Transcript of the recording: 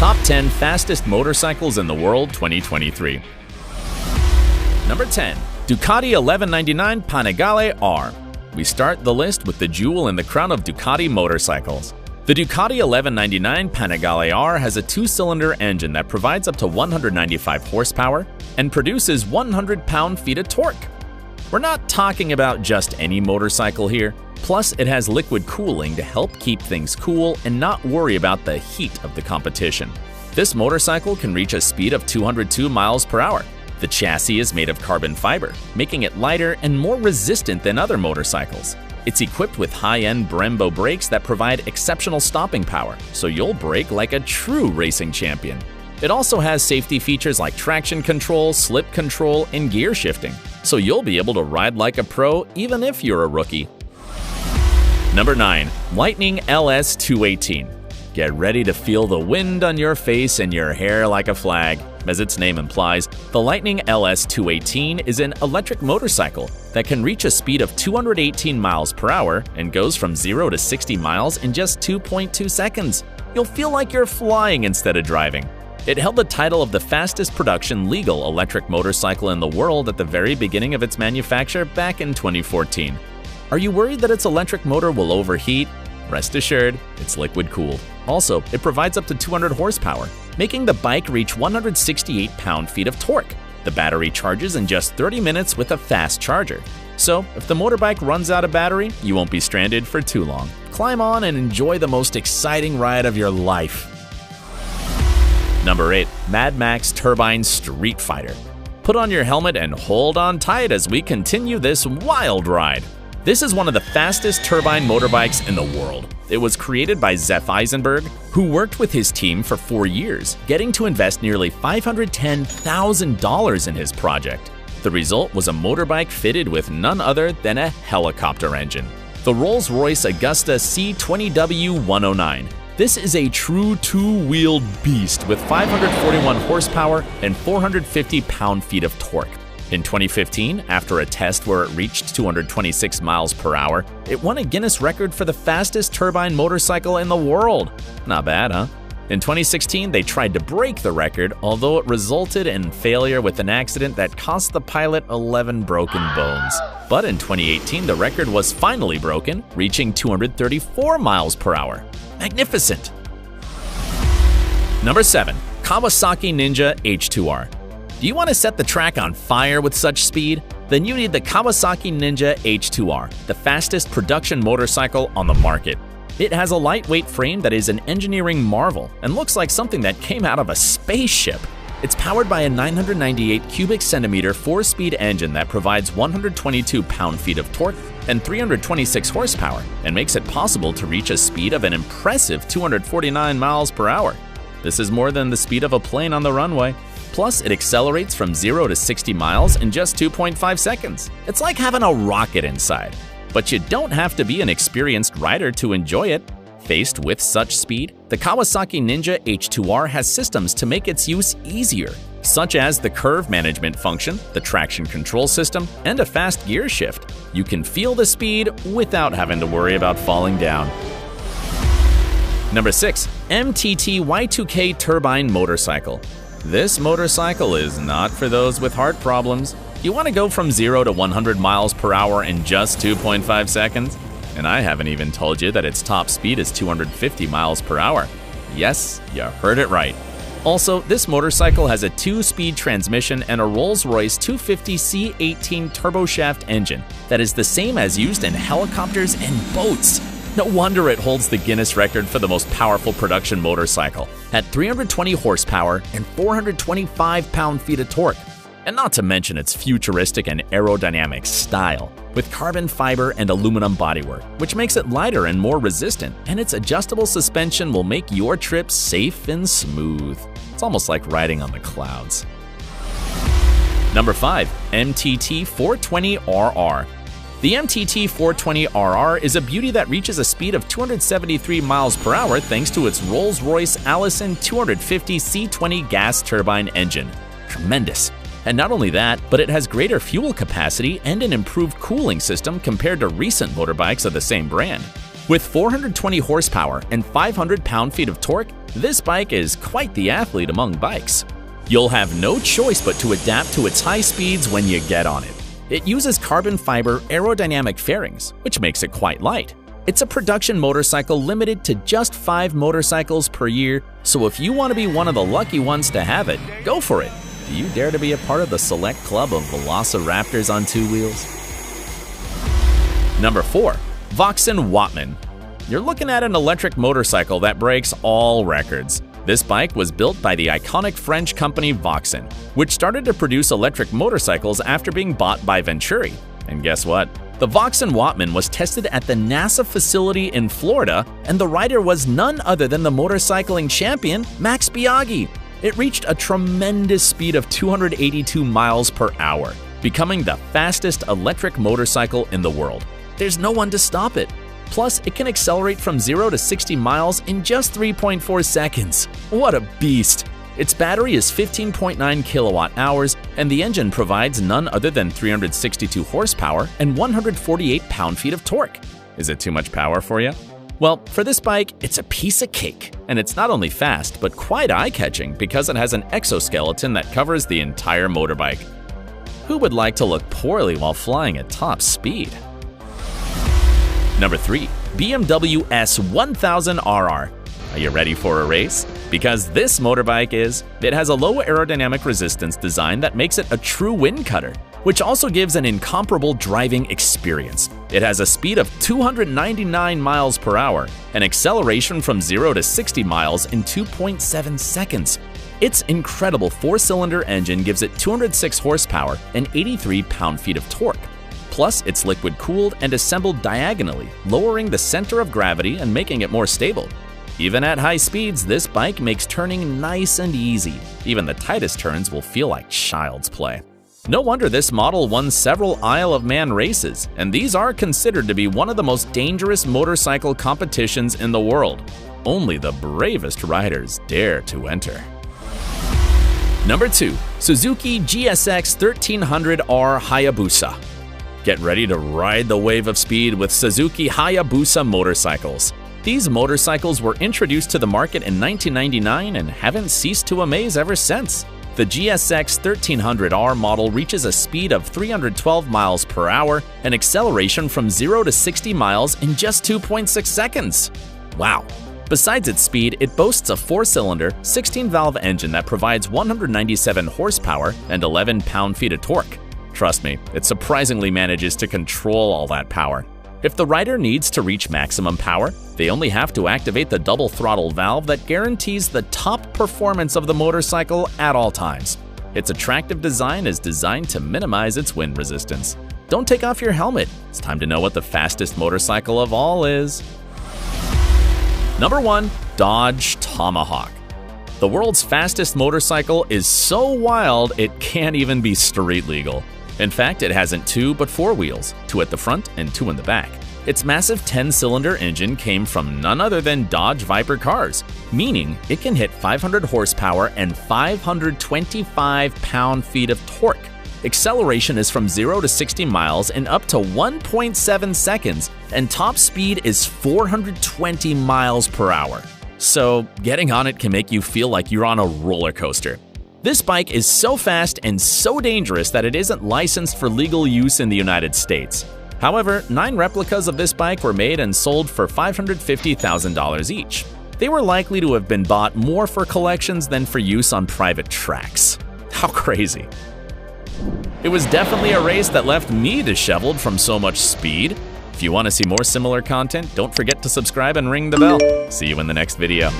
Top 10 Fastest Motorcycles in the World 2023. Number 10. Ducati 1199 Panigale R. We start the list with the jewel in the crown of Ducati motorcycles. The Ducati 1199 Panigale R has a 2-cylinder engine that provides up to 195 horsepower and produces 100 pound-feet of torque. We're not talking about just any motorcycle here. Plus, it has liquid cooling to help keep things cool and not worry about the heat of the competition. This motorcycle can reach a speed of 202 miles per hour. The chassis is made of carbon fiber, making it lighter and more resistant than other motorcycles. It's equipped with high-end Brembo brakes that provide exceptional stopping power, so you'll brake like a true racing champion. It also has safety features like traction control, slip control, and gear shifting, so you'll be able to ride like a pro even if you're a rookie. Number 9. Lightning LS 218. Get ready to feel the wind on your face and your hair like a flag. As its name implies, the Lightning LS 218 is an electric motorcycle that can reach a speed of 218 miles per hour and goes from 0 to 60 miles in just 2.2 seconds. You'll feel like you're flying instead of driving. It held the title of the fastest production legal electric motorcycle in the world at the very beginning of its manufacture back in 2014. Are you worried that its electric motor will overheat? Rest assured, it's liquid cooled. Also, it provides up to 200 horsepower, making the bike reach 168 pound-feet of torque. The battery charges in just 30 minutes with a fast charger. So, if the motorbike runs out of battery, you won't be stranded for too long. Climb on and enjoy the most exciting ride of your life. Number 8. MADMAX Turbine Street Fighter. Put on your helmet and hold on tight as we continue this wild ride. This is one of the fastest turbine motorbikes in the world. It was created by Zeph Eisenberg, who worked with his team for 4 years, getting to invest nearly $510,000 in his project. The result was a motorbike fitted with none other than a helicopter engine, the Rolls-Royce Augusta C20W109. This is a true two-wheeled beast with 541 horsepower and 450 pound-feet of torque. In 2015, after a test where it reached 226 miles per hour, it won a Guinness record for the fastest turbine motorcycle in the world. Not bad, huh? In 2016, they tried to break the record, although it resulted in failure with an accident that cost the pilot 11 broken bones. But in 2018, the record was finally broken, reaching 234 miles per hour. Magnificent! Number 7. Kawasaki Ninja H2R. Do you want to set the track on fire with such speed? Then you need the Kawasaki Ninja H2R, the fastest production motorcycle on the market. It has a lightweight frame that is an engineering marvel and looks like something that came out of a spaceship. It's powered by a 998 cubic centimeter 4-speed engine that provides 122 pound-feet of torque and 326 horsepower and makes it possible to reach a speed of an impressive 249 miles per hour. This is more than the speed of a plane on the runway. Plus, it accelerates from 0 to 60 miles in just 2.5 seconds. It's like having a rocket inside. But you don't have to be an experienced rider to enjoy it. Faced with such speed, the Kawasaki Ninja H2R has systems to make its use easier, such as the curve management function, the traction control system, and a fast gear shift. You can feel the speed without having to worry about falling down. Number 6. MTT Y2K Turbine Motorcycle. This motorcycle is not for those with heart problems. You want to go from 0 to 100 miles per hour in just 2.5 seconds? And I haven't even told you that its top speed is 250 miles per hour. Yes, you heard it right. Also, this motorcycle has a 2-speed transmission and a Rolls-Royce 250 C18 turboshaft engine that is the same as used in helicopters and boats. No wonder it holds the Guinness record for the most powerful production motorcycle at 320 horsepower and 425 pound-feet of torque. And not to mention its futuristic and aerodynamic style, with carbon fiber and aluminum bodywork, which makes it lighter and more resistant, and its adjustable suspension will make your trip safe and smooth. It's almost like riding on the clouds. Number 5. MTT 420RR. The MTT 420RR is a beauty that reaches a speed of 273 miles per hour thanks to its Rolls-Royce Allison 250 C20 gas turbine engine. Tremendous. And not only that, but it has greater fuel capacity and an improved cooling system compared to recent motorbikes of the same brand. With 420 horsepower and 500 pound-feet of torque, this bike is quite the athlete among bikes. You'll have no choice but to adapt to its high speeds when you get on it. It uses carbon fiber aerodynamic fairings, which makes it quite light. It's a production motorcycle limited to just 5 motorcycles per year, so if you want to be one of the lucky ones to have it, go for it. Do you dare to be a part of the select club of Velociraptors on 2 wheels? Number 4. Voxan Wattman. You're looking at an electric motorcycle that breaks all records. This bike was built by the iconic French company Voxan, which started to produce electric motorcycles after being bought by Venturi. And guess what? The Voxan Wattman was tested at the NASA facility in Florida, and the rider was none other than the motorcycling champion, Max Biaggi. It reached a tremendous speed of 282 miles per hour, becoming the fastest electric motorcycle in the world. There's no one to stop it. Plus, it can accelerate from 0 to 60 miles in just 3.4 seconds. What a beast! Its battery is 15.9 kilowatt hours, and the engine provides none other than 362 horsepower and 148 pound-feet of torque. Is it too much power for you? Well, for this bike, it's a piece of cake. And it's not only fast, but quite eye-catching because it has an exoskeleton that covers the entire motorbike. Who would like to look poorly while flying at top speed? Number 3. BMW S1000RR. Are you ready for a race? Because this motorbike is. It has a low aerodynamic resistance design that makes it a true wind cutter, which also gives an incomparable driving experience. It has a speed of 299 miles per hour, an acceleration from 0 to 60 miles in 2.7 seconds. Its incredible 4-cylinder engine gives it 206 horsepower and 83 pound-feet of torque. Plus, it's liquid-cooled and assembled diagonally, lowering the center of gravity and making it more stable. Even at high speeds, this bike makes turning nice and easy. Even the tightest turns will feel like child's play. No wonder this model won several Isle of Man races, and these are considered to be one of the most dangerous motorcycle competitions in the world. Only the bravest riders dare to enter. Number 2. Suzuki GSX 1300R Hayabusa. Get ready to ride the wave of speed with Suzuki Hayabusa motorcycles. These motorcycles were introduced to the market in 1999 and haven't ceased to amaze ever since. The GSX 1300R model reaches a speed of 312 miles per hour, an acceleration from 0 to 60 miles in just 2.6 seconds. Wow! Besides its speed, it boasts a 4-cylinder, 16-valve engine that provides 197 horsepower and 11 pound-feet of torque. Trust me, it surprisingly manages to control all that power. If the rider needs to reach maximum power, they only have to activate the double throttle valve that guarantees the top performance of the motorcycle at all times. Its attractive design is designed to minimize its wind resistance. Don't take off your helmet. It's time to know what the fastest motorcycle of all is. Number 1. Dodge Tomahawk. The world's fastest motorcycle is so wild it can't even be street legal. In fact, it hasn't 2 but 4 wheels, 2 at the front and 2 in the back. Its massive 10-cylinder engine came from none other than Dodge Viper cars, meaning it can hit 500 horsepower and 525 pound-feet of torque. Acceleration is from 0 to 60 miles in up to 1.7 seconds, and top speed is 420 miles per hour. So, getting on it can make you feel like you're on a roller coaster. This bike is so fast and so dangerous that it isn't licensed for legal use in the United States. However, 9 replicas of this bike were made and sold for $550,000 each. They were likely to have been bought more for collections than for use on private tracks. How crazy. It was definitely a race that left me disheveled from so much speed. If you want to see more similar content, don't forget to subscribe and ring the bell. See you in the next video.